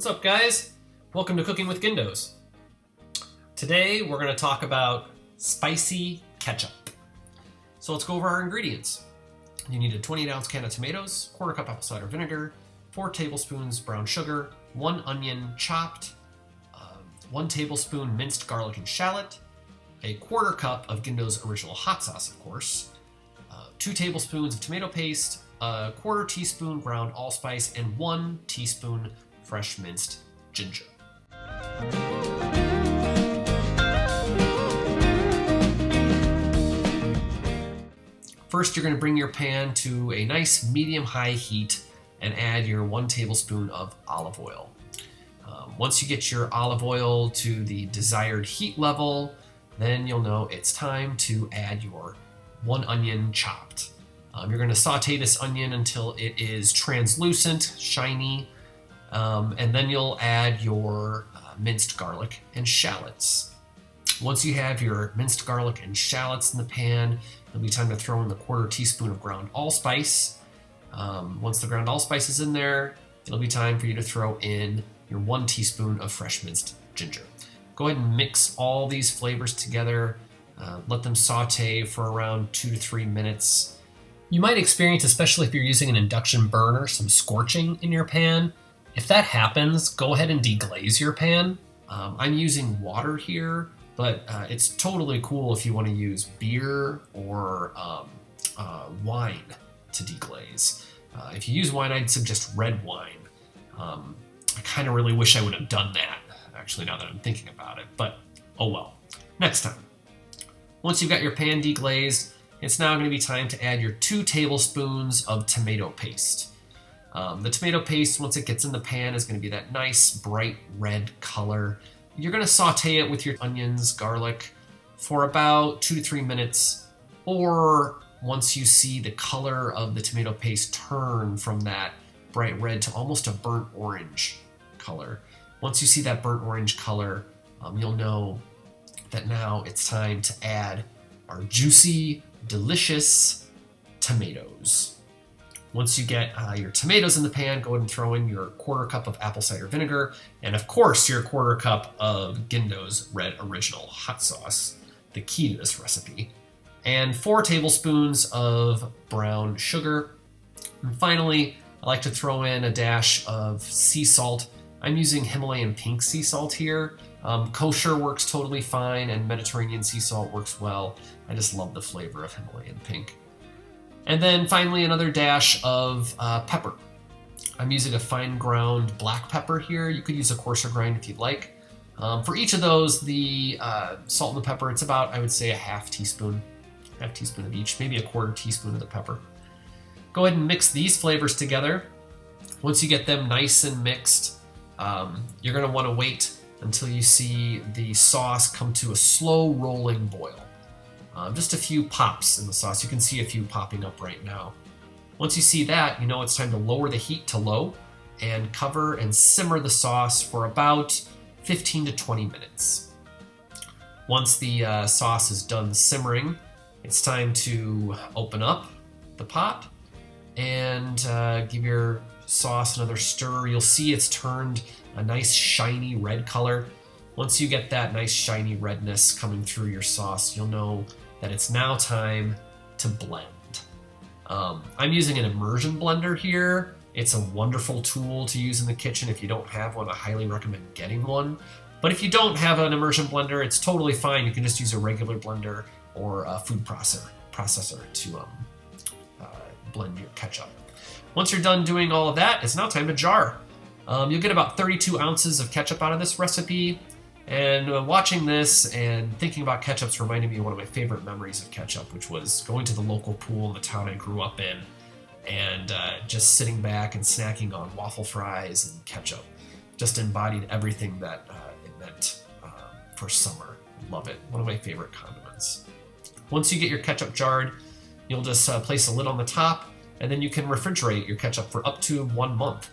up, guys? Welcome to Cooking with Gindos. Today we're going to talk about spicy ketchup. So let's go over our ingredients. You need a 28-ounce can of tomatoes, quarter cup apple cider vinegar, 4 tablespoons brown sugar, 1 onion chopped, 1 tablespoon minced garlic and shallot, a quarter cup of Gindo's original hot sauce, of course, 2 tablespoons of tomato paste, a quarter teaspoon ground allspice, and 1 teaspoon fresh minced ginger. First, you're going to bring your pan to a nice medium-high heat and add your 1 tablespoon of olive oil. Once you get your olive oil to the desired heat level, then you'll know it's time to add your 1 onion chopped. You're going to saute this onion until it is translucent, shiny, and then you'll add your minced garlic and shallots. Once you have your minced garlic and shallots in the pan, it'll be time to throw in the quarter teaspoon of ground allspice. Once the ground allspice is in there, it'll be time for you to throw in your 1 teaspoon of fresh minced ginger. Go ahead and mix all these flavors together. Let them saute for around 2 to 3 minutes. You might experience, especially if you're using an induction burner, some scorching in your pan. If that happens, go ahead and deglaze your pan. I'm using water here, but it's totally cool if you want to use beer or wine to deglaze. If you use wine, I'd suggest red wine. I kind of really wish I would have done that, actually, now that I'm thinking about it, but oh well. Next time. Once you've got your pan deglazed, it's now going to be time to add your 2 tablespoons of tomato paste. The tomato paste, once it gets in the pan, is going to be that nice bright red color. You're going to saute it with your onions, garlic for about 2 to 3 minutes, or once you see the color of the tomato paste turn from that bright red to almost a burnt orange color. Once you see that burnt orange color, you'll know that now it's time to add our juicy, delicious tomatoes. Once you get your tomatoes in the pan, go ahead and throw in your quarter cup of apple cider vinegar, and of course your quarter cup of Gindo's Red Original hot sauce, the key to this recipe, and 4 tablespoons of brown sugar. And finally, I like to throw in a dash of sea salt. I'm using Himalayan pink sea salt here. Kosher works totally fine, and Mediterranean sea salt works well. I just love the flavor of Himalayan pink. And then finally, another dash of pepper. I'm using a fine ground black pepper here. You could use a coarser grind if you'd like. For each of those, the salt and the pepper, it's about, I would say, a half teaspoon of each, maybe a quarter teaspoon of the pepper. Go ahead and mix these flavors together. Once you get them nice and mixed, you're going to want to wait until you see the sauce come to a slow rolling boil. Just a few pops in the sauce. You can see a few popping up right now. Once you see that, you know it's time to lower the heat to low and cover and simmer the sauce for about 15 to 20 minutes. Once the sauce is done simmering, it's time to open up the pot and give your sauce another stir. You'll see it's turned a nice shiny red color. Once you get that nice shiny redness coming through your sauce, you'll know that it's now time to blend. I'm using an immersion blender here. It's a wonderful tool to use in the kitchen. If you don't have one, I highly recommend getting one. But if you don't have an immersion blender, it's totally fine. You can just use a regular blender or a food processor to blend your ketchup. Once you're done doing all of that, it's now time to jar. You'll get about 32 ounces of ketchup out of this recipe. And watching this and thinking about ketchup's reminded me of one of my favorite memories of ketchup, which was going to the local pool in the town I grew up in and just sitting back and snacking on waffle fries and ketchup. Just embodied everything that it meant for summer. Love it. One of my favorite condiments. Once you get your ketchup jarred, you'll just place a lid on the top, and then you can refrigerate your ketchup for up to 1 month.